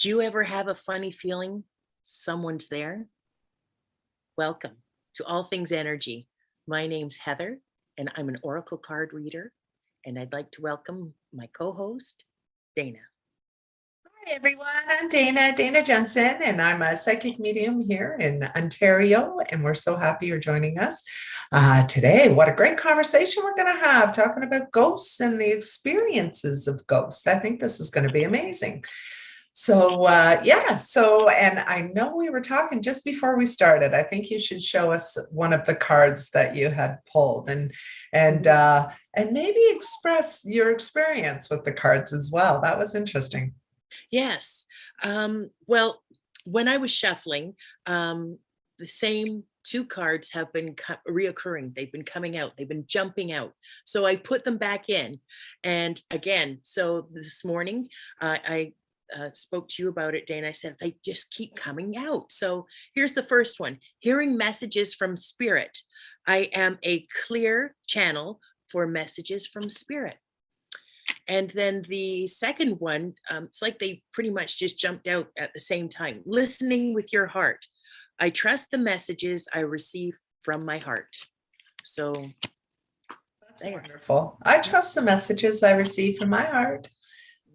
Do you ever have a funny feeling someone's there? Welcome to All Things Energy. My name's Heather, and I'm an Oracle card reader. And I'd like to welcome my co host, Dana. Hi, everyone. I'm Dana Jensen, and I'm a psychic medium here in Ontario. And we're so happy you're joining us today. What a great conversation we're going to have talking about ghosts and the experiences of ghosts. I think this is going to be amazing. And I know we were talking just before we started. I think you should show us one of the cards that you had pulled and maybe express your experience with the cards as well. That was interesting. Yes. Well, when I was shuffling, the same two cards have been reoccurring. They've been coming out. They've been jumping out. So I put them back in. And again, so this morning, I spoke to you about it, Dana. I said, they just keep coming out. So here's the first one: hearing messages from spirit. I am a clear channel for messages from spirit. And then the second one, it's like they pretty much just jumped out at the same time. Listening with your heart. I trust the messages I receive from my heart. So that's wonderful. I trust the messages I receive from my heart.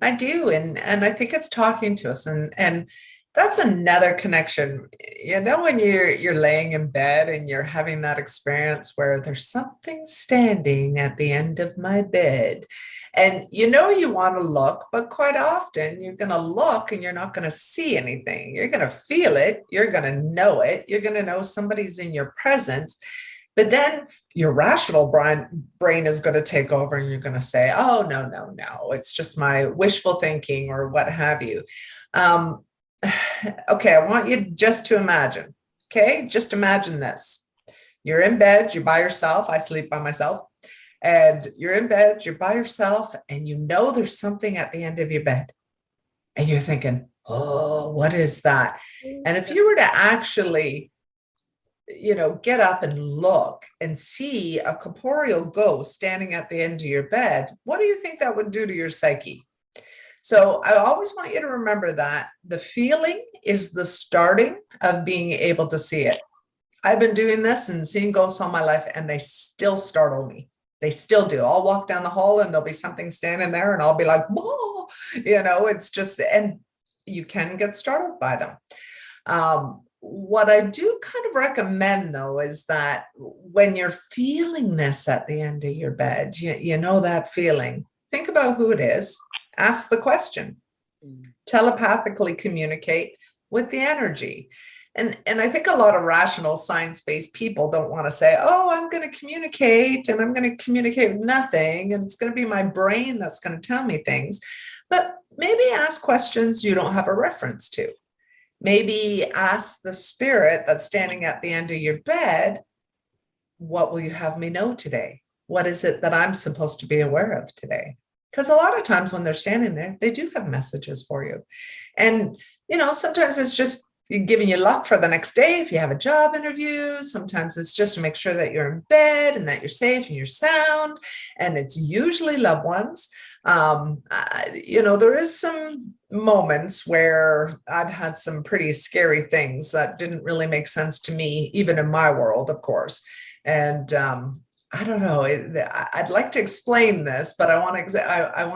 I do, and I think it's talking to us, and that's another connection. You know, when you're laying in bed and you're having that experience where there's something standing at the end of my bed, and you know you want to look, but quite often you're going to look and you're not going to see anything. You're going to feel it. You're going to know it. You're going to know somebody's in your presence. But then your rational brain is going to take over and you're going to say, oh, no, it's just my wishful thinking or what have you. Okay, I want you just to imagine. Okay, just imagine this. You're in bed, you're by yourself. I sleep by myself. And you're in bed, you're by yourself, and you know there's something at the end of your bed. And you're thinking, oh, what is that? And if you were to actually get up and look and see a corporeal ghost standing at the end of your bed, what do you think that would do to your psyche? So I always want you to remember that the feeling is the starting of being able to see it. I've been doing this and seeing ghosts all my life, and they still startle me. They still do. I'll walk down the hall and there'll be something standing there and I'll be like, whoa, it's just, and you can get startled by them. What I do kind of recommend, though, is that when you're feeling this at the end of your bed, you know that feeling, think about who it is, ask the question, telepathically communicate with the energy. And I think a lot of rational science-based people don't want to say, oh, I'm going to communicate and I'm going to communicate with nothing, and it's going to be my brain that's going to tell me things. But maybe ask questions you don't have a reference to. Maybe ask the spirit that's standing at the end of your bed, what will you have me know today? What is it that I'm supposed to be aware of today? Because a lot of times when they're standing there, they do have messages for you. And, sometimes it's just giving you luck for the next day if you have a job interview. Sometimes it's just to make sure that you're in bed and that you're safe and you're sound. And it's usually loved ones. There is some moments where I've had some pretty scary things that didn't really make sense to me, even in my world, of course. And I don't know. I'd like to explain this, but I want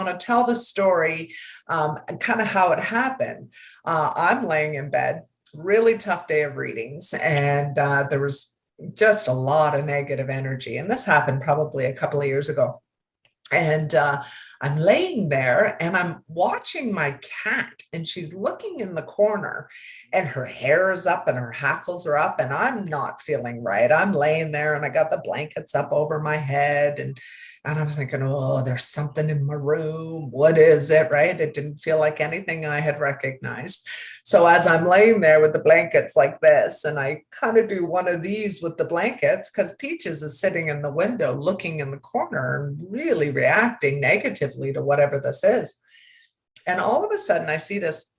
to tell the story and kind of how it happened. I'm laying in bed, really tough day of readings, and there was just a lot of negative energy. And this happened probably a couple of years ago. And I'm laying there and I'm watching my cat, and she's looking in the corner and her hair is up and her hackles are up, and I'm not feeling right. I'm laying there and I got the blankets up over my head, and I'm thinking, oh, there's something in my room. What is it? Right? It didn't feel like anything I had recognized. So as I'm laying there with the blankets like this, and I kind of do one of these with the blankets, because Peaches is sitting in the window looking in the corner and really reacting negatively to whatever this is. And all of a sudden I see this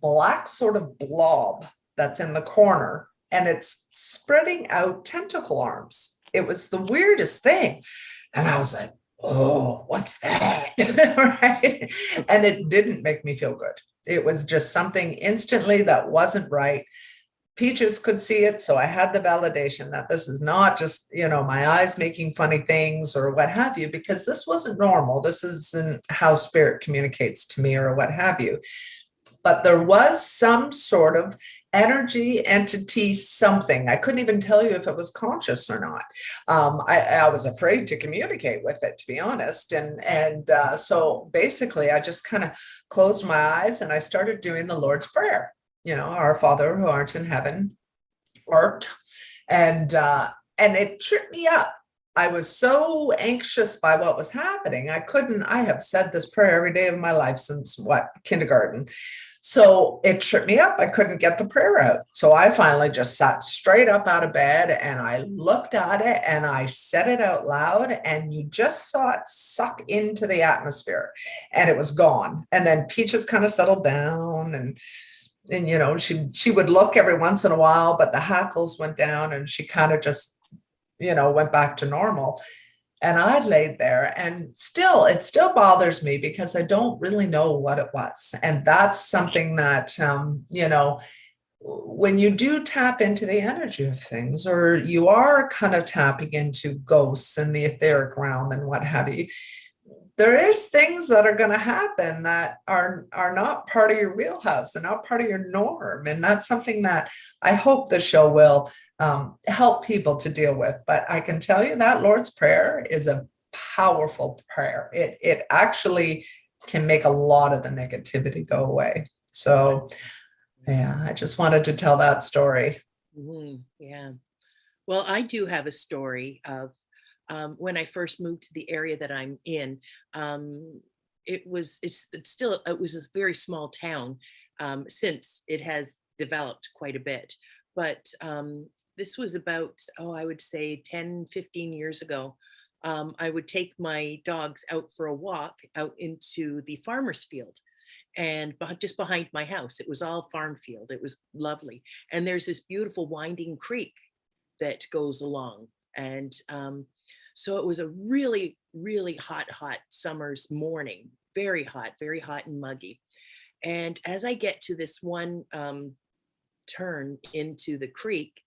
black sort of blob that's in the corner, and it's spreading out tentacle arms. It was the weirdest thing. And I was like, oh, what's that? Right? And it didn't make me feel good. It was just something instantly that wasn't right. Peaches could see it, so I had the validation that this is not just, my eyes making funny things or what have you, because this wasn't normal. This isn't how spirit communicates to me or what have you. But there was some sort of energy, entity, something. I couldn't even tell you if it was conscious or not. I was afraid to communicate with it, to be honest. And so basically, I just kind of closed my eyes and I started doing the Lord's Prayer. Our Father who art in heaven, art, and it tripped me up. I was so anxious by what was happening. I have said this prayer every day of my life since kindergarten. So it tripped me up. I couldn't get the prayer out. So I finally just sat straight up out of bed and I looked at it and I said it out loud, and you just saw it suck into the atmosphere and it was gone. And then Peaches kind of settled down, and she would look every once in a while, but the hackles went down and she kind of just went back to normal. And I laid there, and it still bothers me because I don't really know what it was. And that's something that, when you do tap into the energy of things, or you are kind of tapping into ghosts and the etheric realm and what have you, there is things that are going to happen that are not part of your wheelhouse and not part of your norm. And that's something that I hope the show will help people to deal with. But I can tell you that Lord's Prayer is a powerful prayer. It actually can make a lot of the negativity go away. So yeah, I just wanted to tell that story. Yeah. Well, I do have a story of when I first moved to the area that I'm in. It was a very small town, since it has developed quite a bit. But this was about, I would say 10, 15 years ago. I would take my dogs out for a walk out into the farmer's field, and just behind my house. It was all farm field. It was lovely. And there's this beautiful winding creek that goes along. And so it was a really, really hot summer's morning, very hot and muggy. And as I get to this one turn into the creek,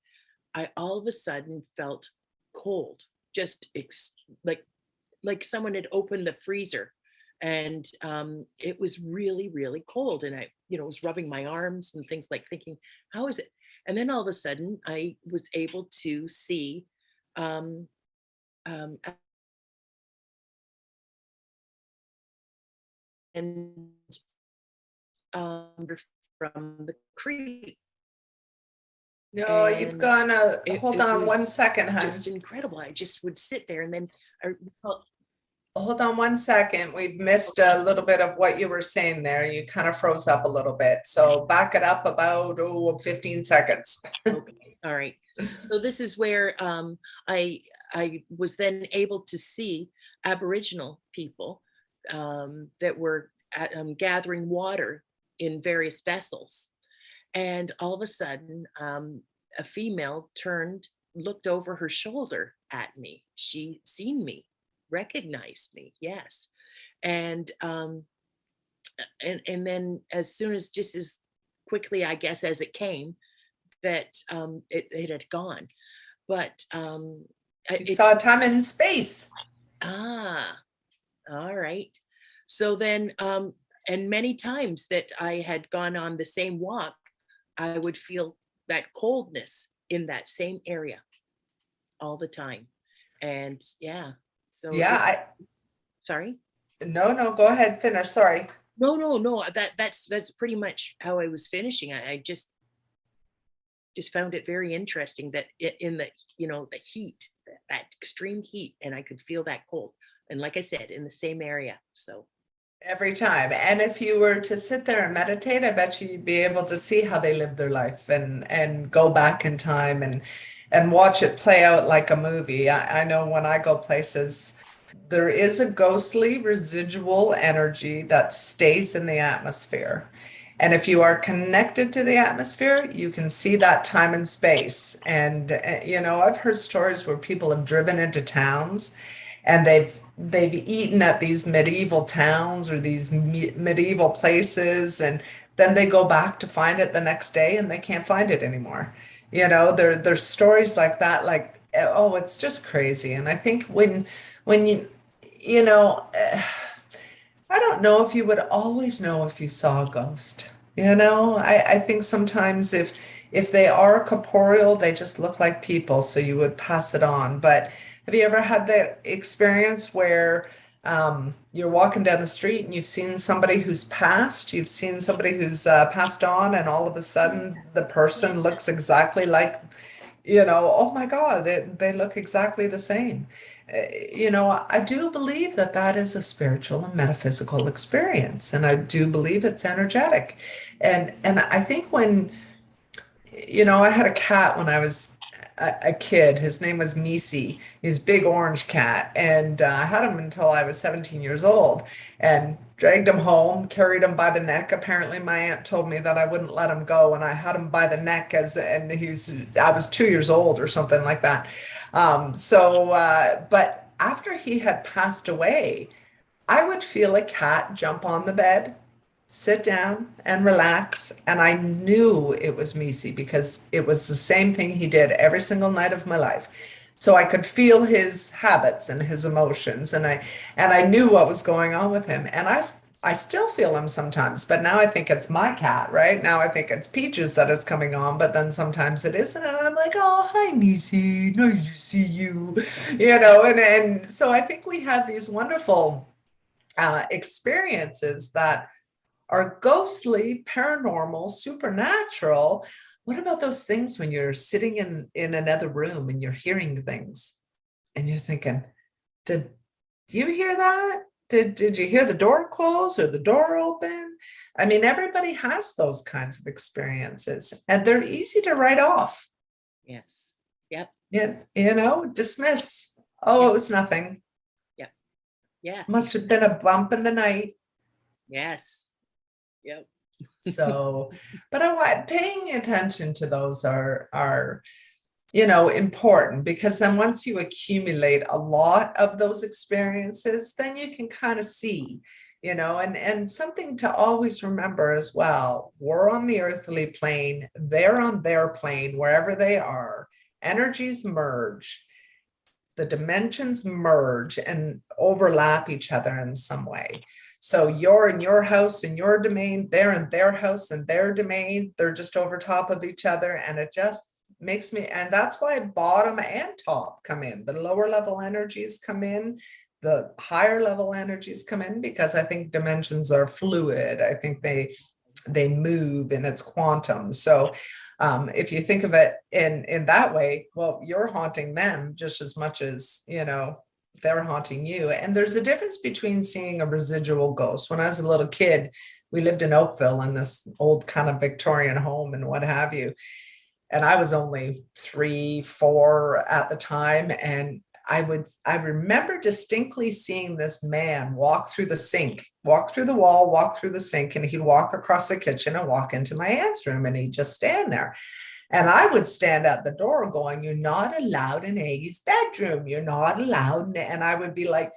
I all of a sudden felt cold, just like someone had opened the freezer. And it was really, really cold. And I, was rubbing my arms and things, like thinking, how is it? And then all of a sudden I was able to see um, um, and from the creek. No, you've And gone, it, hold it on one was second, hon. just incredible. I just would sit there, and then well, Hold on one second. We've missed a little bit of what you were saying there. You kind of froze up a little bit. So back it up about 15 seconds. okay, all right. So this is where I was then able to see Aboriginal people that were gathering water in various vessels. And all of a sudden, a female turned, looked over her shoulder at me. She seen me, recognized me, yes. And and then as soon as, just as quickly, I guess, as it came, that it had gone. But You saw time and space. ah, all right. So then, and many times that I had gone on the same walk, I would feel that coldness in that same area all the time. And yeah, so Yeah, sorry. no, go ahead, finish. Sorry. No. That's pretty much how I was finishing. I just found it very interesting that in the, the heat, that extreme heat, and I could feel that cold. And like I said, in the same area. So Every time. And if you were to sit there and meditate, I bet you'd be able to see how they live their life and go back in time and watch it play out like a movie. I know when I go places, there is a ghostly residual energy that stays in the atmosphere. And if you are connected to the atmosphere, you can see that time and space. And, I've heard stories where people have driven into towns and they've they've eaten at these medieval towns or these medieval places, and then they go back to find it the next day and they can't find it anymore. There's stories like that, like, oh, it's just crazy. And I think when you know, I don't know if you would always know if you saw a ghost. I think sometimes if they are corporeal, they just look like people, so you would pass it on. But have you ever had that experience where you're walking down the street and you've seen somebody who's passed, you've seen somebody who's passed on, and all of a sudden the person looks exactly like, oh my God, they look exactly the same. I do believe that that is a spiritual and metaphysical experience, and I do believe it's energetic. And I think when, I had a cat when I was a kid. His name was Misi. He was a big orange cat, and I had him until I was 17 years old, and dragged him home, carried him by the neck. Apparently, my aunt told me that I wouldn't let him go, and I had him by the neck and I was 2 years old or something like that. But after he had passed away, I would feel a cat jump on the bed, sit down and relax. And I knew it was Misi because it was the same thing he did every single night of my life. So I could feel his habits and his emotions, and I knew what was going on with him. And I still feel him sometimes, but now I think it's my cat, right? Now I think it's Peaches that is coming on, but then sometimes it isn't. And I'm like, oh, hi, Misi. Nice to see you. And so I think we have these wonderful experiences that are ghostly, paranormal, supernatural. What about those things when you're sitting in another room and you're hearing things and you're thinking, did you hear that? Did you hear the door close or the door open? I mean, everybody has those kinds of experiences, and they're easy to write off. Yes. Yep. Yeah, dismiss. Oh, Yep. it was nothing. Yep. Yeah. Must have been a bump in the night. Yes. Yep. So, but paying attention to those are important, because then once you accumulate a lot of those experiences, then you can kind of see, and something to always remember as well. We're on the earthly plane, they're on their plane, wherever they are. Energies merge, the dimensions merge and overlap each other in some way. So you're in your house, in your domain, they're in their house and their domain. They're just over top of each other. And it just makes me, and that's why bottom and top come in. The lower level energies come in, the higher level energies come in, because I think dimensions are fluid. I think they move and it's quantum. So if you think of it in that way, well, you're haunting them just as much as, they're haunting you. And there's a difference between seeing a residual ghost. When I was a little kid, we lived in Oakville in this old kind of Victorian home and what have you. And I was only 3, 4 at the time. And I remember distinctly seeing this man walk through the sink, walk through the wall, walk through the sink, and he'd walk across the kitchen and walk into my aunt's room, and he'd just stand there. And I would stand at the door going, you're not allowed in Aggie's bedroom. You're not allowed. And I would be like,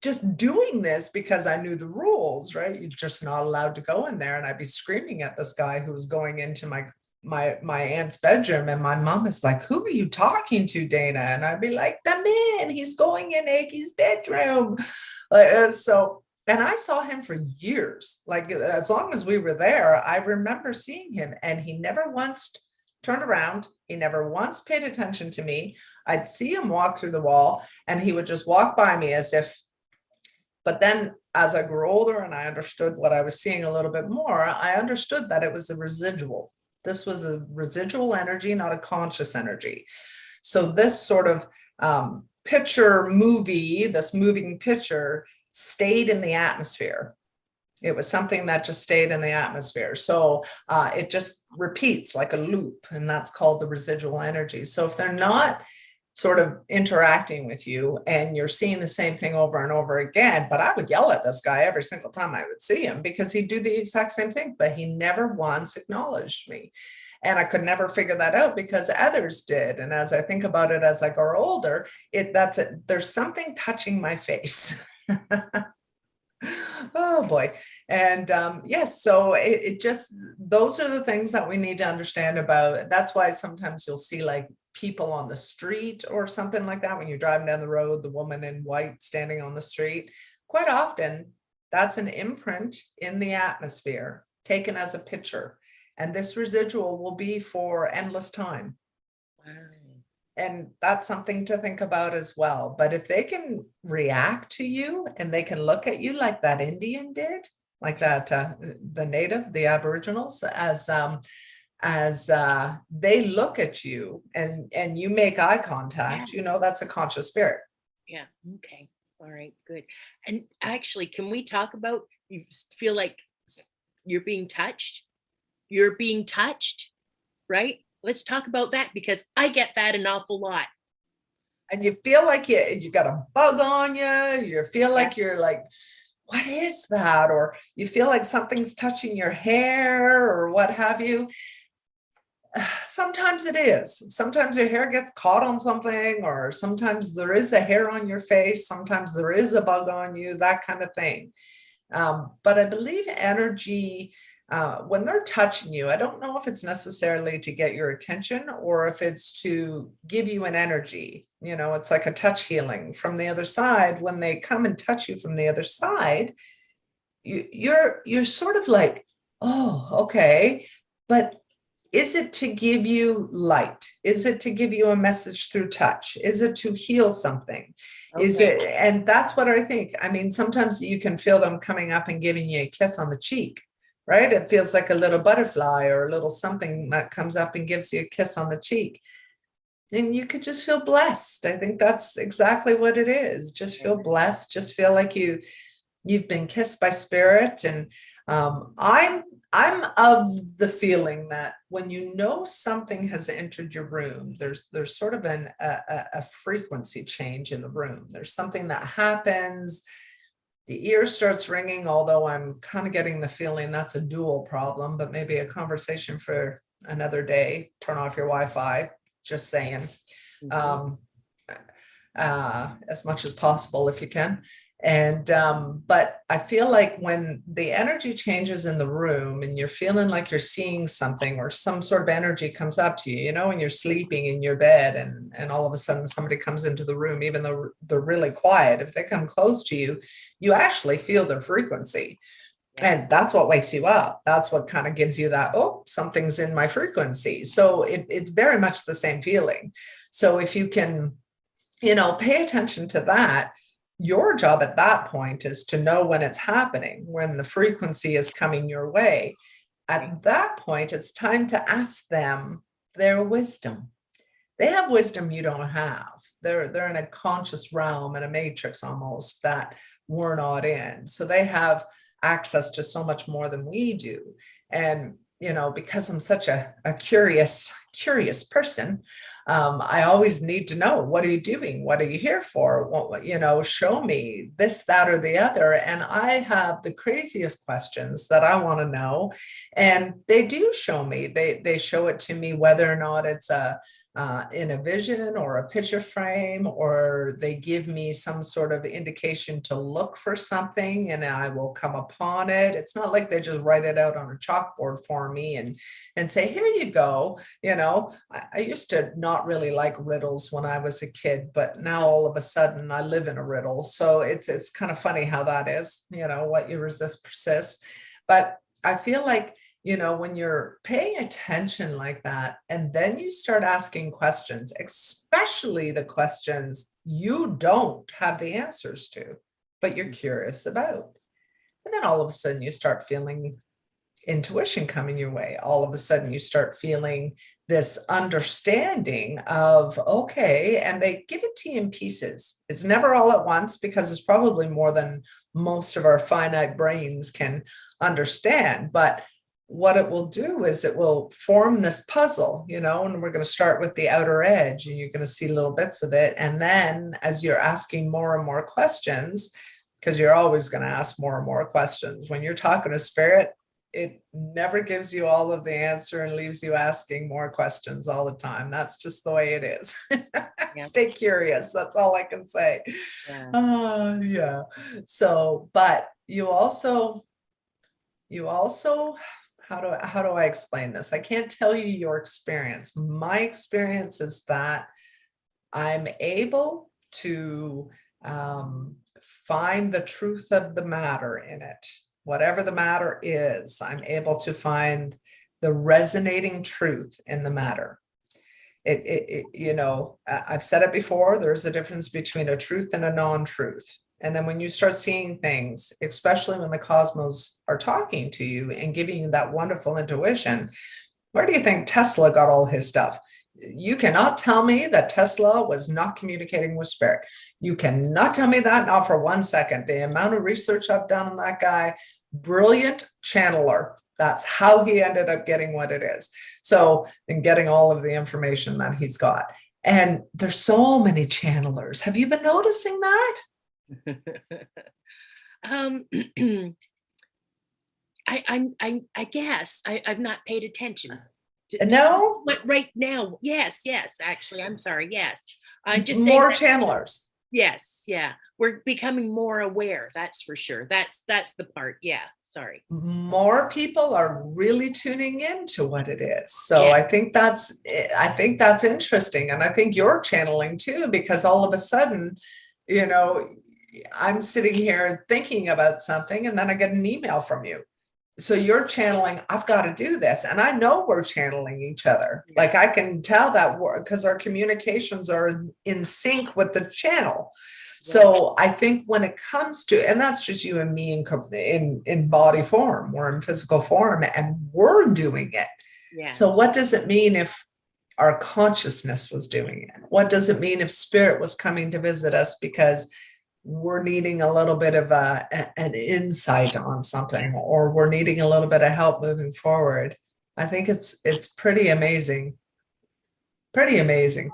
just doing this because I knew the rules, right? You're just not allowed to go in there. And I'd be screaming at this guy who was going into my aunt's bedroom. And my mom is like, who are you talking to, Dana? And I'd be like, the man, he's going in Aggie's bedroom. And I saw him for years. Like, as long as we were there, I remember seeing him, and he never once turned around. He never once paid attention to me. I'd see him walk through the wall and he would just walk by me as if, but then as I grew older and I understood what I was seeing a little bit more, I understood that it was a residual. This was a residual energy, not a conscious energy. So this sort of this moving picture stayed in the atmosphere. It was something that just stayed in the atmosphere. So it just repeats like a loop, and that's called the residual energy. So if they're not sort of interacting with you, and you're seeing the same thing over and over again. But I would yell at this guy every single time I would see him because he'd do the exact same thing, but he never once acknowledged me. And I could never figure that out because others did. And as I think about it as I grow older, there's something touching my face. Oh boy. And yes, so it just, those are the things that we need to understand about. That's why sometimes you'll see like people on the street or something like that when you're driving down the road, the woman in white standing on the street. Quite often, that's an imprint in the atmosphere taken as a picture. And this residual will be for endless time. Wow. And that's something to think about as well. But if they can react to you and they can look at you like that Indian did, like that, the native, the Aboriginals, as they look at you and you make eye contact, Yeah. that's a conscious spirit. Yeah. Okay. All right. Good. And actually, can we talk about, you feel like you're being touched? You're being touched, right? Let's talk about that because I get that an awful lot. And you feel like you got a bug on you. You feel like Yeah. you're like, what is that? Or you feel like something's touching your hair or what have you. Sometimes it is. Sometimes your hair gets caught on something, or sometimes there is a hair on your face. Sometimes there is a bug on you, that kind of thing. But I believe energy, when they're touching you, I don't know if it's necessarily to get your attention or if it's to give you an energy. It's like a touch healing from the other side. When they come and touch you from the other side, you're sort of like, oh, okay. But is it to give you light? Is it to give you a message through touch? Is it to heal something? Is Okay. it, and that's what I think. I mean, sometimes you can feel them coming up and giving you a kiss on the cheek, right? It feels like a little butterfly or a little something that comes up and gives you a kiss on the cheek. And you could just feel blessed. I think that's exactly what it is. Just feel blessed. Just feel like you've been kissed by spirit. And I'm of the feeling that when something has entered your room, there's sort of a frequency change in the room. There's something that happens. The ear starts ringing, although I'm kind of getting the feeling that's a dual problem, but maybe a conversation for another day. Turn off your Wi-Fi, just saying. Mhm. As much as possible if you can. And but I feel like when the energy changes in the room and you're feeling like you're seeing something or some sort of energy comes up to you, when you're sleeping in your bed and all of a sudden somebody comes into the room, even though they're really quiet, if they come close to you, you actually feel their frequency. And that's what wakes you up. That's what kind of gives you that, oh, something's in my frequency. So it's very much the same feeling. So if you can, pay attention to that, your job at that point is to know when it's happening, when the frequency is coming your way. At that point, it's time to ask them their wisdom. They have wisdom you don't have. They're in a conscious realm, in a matrix almost, that we're not in. So they have access to so much more than we do. And because I'm such a curious person, I always need to know, what are you doing? What are you here for? What, show me this, that, or the other. And I have the craziest questions that I want to know. And they do show me, they show it to me, whether or not it's in a vision or a picture frame, or they give me some sort of indication to look for something and I will come upon it. It's not like they just write it out on a chalkboard for me and say, here you go. I used to not really like riddles when I was a kid, but now all of a sudden I live in a riddle. So it's kind of funny how that is, what you resist persists. But I feel like, when you're paying attention like that, and then you start asking questions, especially the questions you don't have the answers to, but you're curious about. And then all of a sudden you start feeling intuition coming your way. All of a sudden you start feeling this understanding of, okay, and they give it to you in pieces. It's never all at once because it's probably more than most of our finite brains can understand. But what it will do is it will form this puzzle, and we're going to start with the outer edge, and you're going to see little bits of it. And then as you're asking more and more questions, because you're always going to ask more and more questions, when you're talking to spirit, it never gives you all of the answer and leaves you asking more questions all the time. That's just the way it is. Yeah. Stay curious. That's all I can say. Yeah. Yeah. So, but you also, how do I explain this? I can't tell you your experience. My experience is that I'm able to find the truth of the matter in it. Whatever the matter is, I'm able to find the resonating truth in the matter. I've said it before, there's a difference between a truth and a non-truth. And then when you start seeing things, especially when the cosmos are talking to you and giving you that wonderful intuition, where do you think Tesla got all his stuff? You cannot tell me that Tesla was not communicating with spirit. You cannot tell me that, not for 1 second. The amount of research I've done on that guy, brilliant channeler. That's how he ended up getting what it is. So, and getting all of the information that he's got. And there's so many channelers. Have you been noticing that? um I guess I've not paid attention No, what right now. Yes, actually, I'm sorry. Yes, I'm just saying more that, channelers. yes, yeah, we're becoming more aware. That's for sure. That's the part. Yeah, sorry. More people are really tuning into what it is. So Yeah, I think that's interesting. And I think you're channeling too, because all of a sudden, I'm sitting here thinking about something and then I get an email from you. So you're channeling, I've got to do this. And I know we're channeling each other. yeah, Like I can tell that because our communications are in sync with the channel. right. So I think when it comes to, and that's just you and me in body form, we're in physical form and we're doing it. Yeah, So what does it mean if our consciousness was doing it? What does it mean if spirit was coming to visit us because we're needing a little bit of an insight on something, or we're needing a little bit of help moving forward? I think it's pretty amazing. Pretty amazing.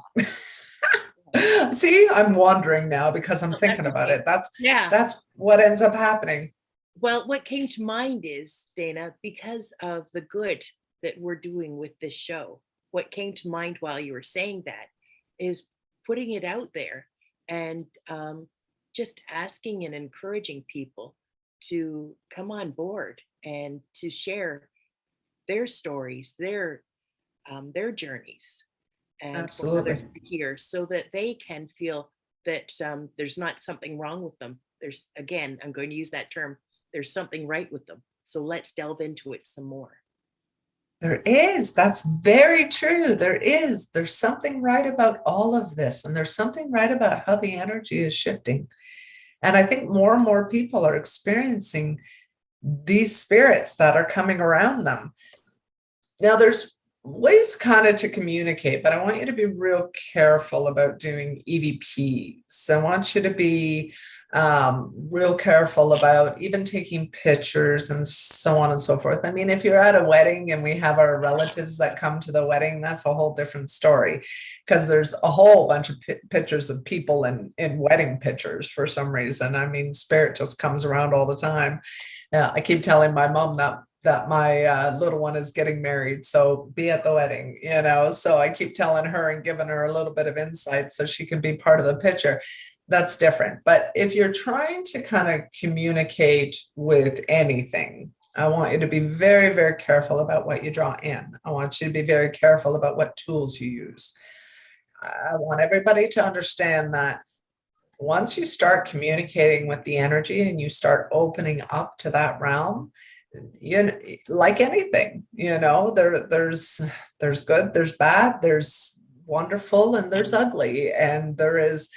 See, I'm wandering now because I'm well, thinking that's about okay. it. That's Yeah. that's what ends up happening. Well, what came to mind is, Dana, because of the good that we're doing with this show, what came to mind while you were saying that is putting it out there and just asking and encouraging people to come on board and to share their stories, their journeys, and for others Absolutely. to hear, so that they can feel that there's not something wrong with them. There's, again, I'm going to use that term, there's something right with them. So let's delve into it some more. There is. That's very true. There is. There's something right about all of this. And there's something right about how the energy is shifting. And I think more and more people are experiencing these spirits that are coming around them. Now, there's ways kind of to communicate, but I want you to be real careful about doing EVPs. I want you to be real careful about even taking pictures and so on and so forth. I mean, if you're at a wedding and we have our relatives that come to the wedding, that's a whole different story, because there's a whole bunch of pictures of people in wedding pictures for some reason. I mean, spirit just comes around all the time. I keep telling my mom that my little one is getting married, so be at the wedding, so I keep telling her and giving her a little bit of insight so she can be part of the picture. That's different. But if you're trying to kind of communicate with anything, I want you to be very, very careful about what you draw in. I want you to be very careful about what tools you use. I want everybody to understand that once you start communicating with the energy and you start opening up to that realm, like anything, there's good, there's bad, there's wonderful, and there's ugly. And there is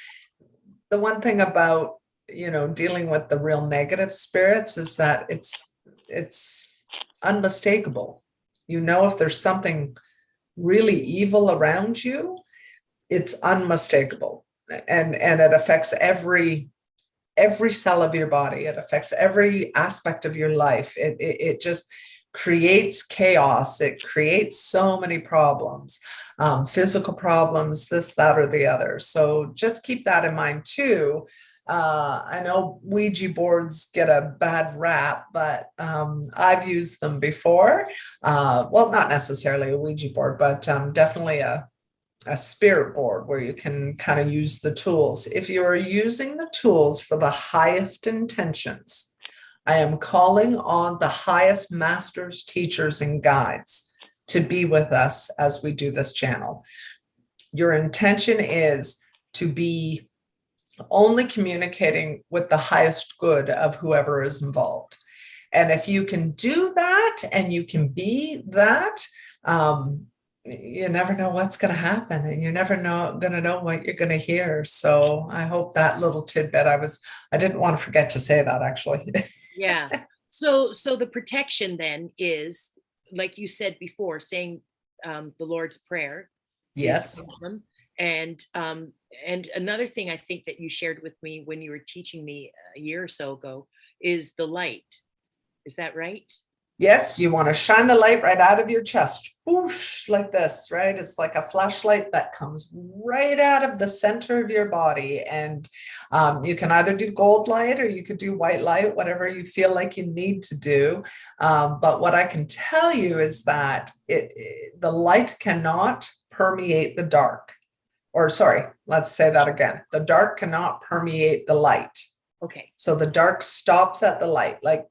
the one thing about, dealing with the real negative spirits is that it's unmistakable. If there's something really evil around you, it's unmistakable. And it affects every cell of your body. It affects every aspect of your life. It just, creates chaos. It creates so many problems, physical problems, this, that, or the other. So just keep that in mind too. I know Ouija boards get a bad rap, but I've used them before. Well, not necessarily a Ouija board, but definitely a spirit board where you can kind of use the tools. If you are using the tools for the highest intentions, I am calling on the highest masters, teachers, and guides to be with us as we do this channel. Your intention is to be only communicating with the highest good of whoever is involved. And if you can do that and you can be that, you never know what's going to happen, and you're never going to know what you're going to hear. So I hope that little tidbit, I didn't want to forget to say that actually. Yeah. So the protection then is, like you said before, saying the Lord's Prayer. Yes. Awesome. And another thing I think that you shared with me when you were teaching me a year or so ago is the light. Is that right? Yes, you want to shine the light right out of your chest, whoosh, like this, right? It's like a flashlight that comes right out of the center of your body. And you can either do gold light or you could do white light, whatever you feel like you need to do. But what I can tell you is that the light cannot permeate the dark. Or sorry, let's say that again. The dark cannot permeate the light. Okay. So the dark stops at the light. Like,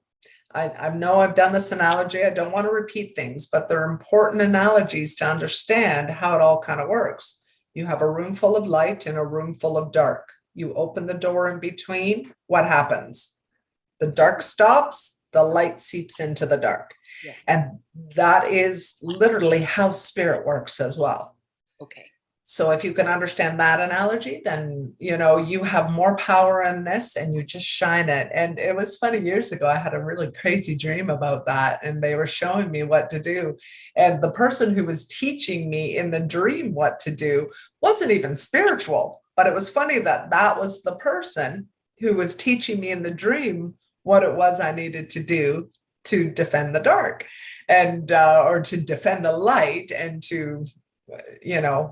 I know I've done this analogy. I don't want to repeat things, but they're important analogies to understand how it all kind of works. You have a room full of light and a room full of dark. You open the door in between, what happens? The dark stops, the light seeps into the dark. Yeah. And that is literally how spirit works as well. Okay. So if you can understand that analogy, then, you have more power in this and you just shine it. And it was funny, years ago, I had a really crazy dream about that. And they were showing me what to do. And the person who was teaching me in the dream what to do wasn't even spiritual. But it was funny that that was the person who was teaching me in the dream what it was I needed to do to defend the dark and, or to defend the light and to,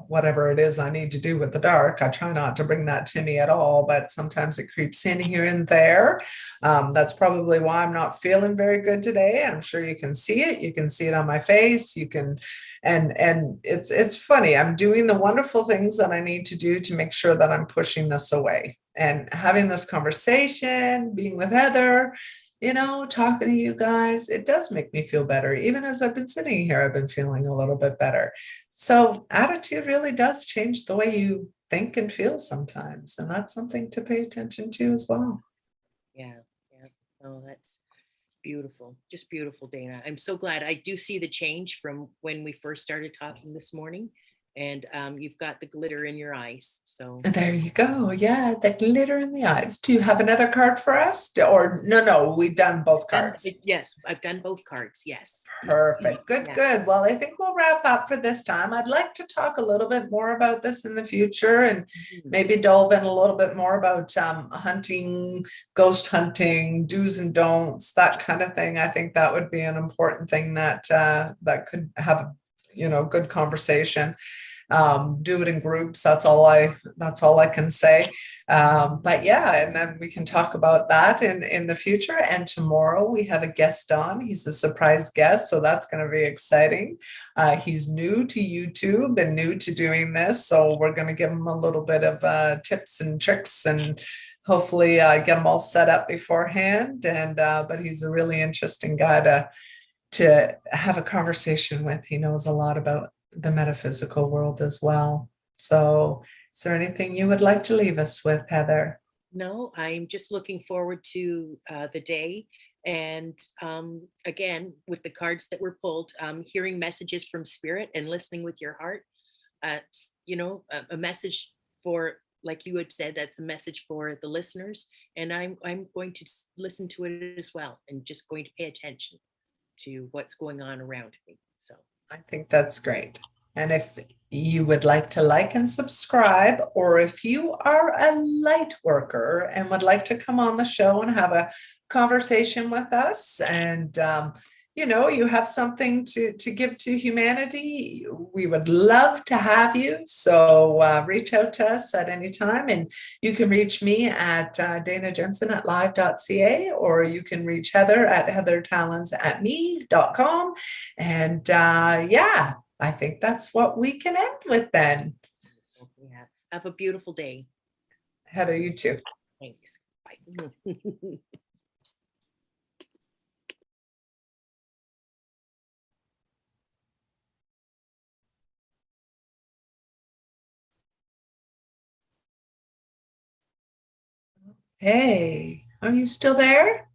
whatever it is I need to do with the dark. I try not to bring that to me at all, but sometimes it creeps in here and there. That's probably why I'm not feeling very good today. I'm sure you can see it. You can see it on my face. You can, and it's funny. I'm doing the wonderful things that I need to do to make sure that I'm pushing this away and having this conversation, being with Heather, talking to you guys. It does make me feel better. Even as I've been sitting here, I've been feeling a little bit better. So attitude really does change the way you think and feel sometimes. And that's something to pay attention to as well. Yeah. Oh, that's beautiful. Just beautiful, Dana. I'm so glad. I do see the change from when we first started talking this morning. And you've got the glitter in your eyes. So there you go. Yeah, the glitter in the eyes. Do you have another card for us? Or no, we've done both cards. Yes, I've done both cards. Yes. Perfect. Good. Well, I think we'll wrap up for this time. I'd like to talk a little bit more about this in the future and maybe delve in a little bit more about hunting, ghost hunting, do's and don'ts, that kind of thing. I think that would be an important thing that could have good conversation. Do it in groups. That's all I can say. But yeah, and then we can talk about that in the future. And tomorrow we have a guest on. He's a surprise guest, so that's going to be exciting. He's new to YouTube and new to doing this, so we're going to give him a little bit of tips and tricks and hopefully get him all set up beforehand. And but he's a really interesting guy to have a conversation with. He knows a lot about the metaphysical world as well. So is there anything you would like to leave us with, Heather? No, I'm just looking forward to the day. And again, with the cards that were pulled, hearing messages from spirit and listening with your heart, a message for, like you had said, that's a message for the listeners. And I'm going to listen to it as well and just going to pay attention to what's going on around me. So I think that's great. And if you would like to like and subscribe, or if you are a light worker and would like to come on the show and have a conversation with us and, you have something to give to humanity, we would love to have you. So reach out to us at any time, and you can reach me at Dana Jensen at live.ca, or you can reach Heather at heathertalons at me.com. And yeah, I think that's what we can end with then. Yeah. Have a beautiful day. Heather, you too. Thanks. Bye. Hey, are you still there?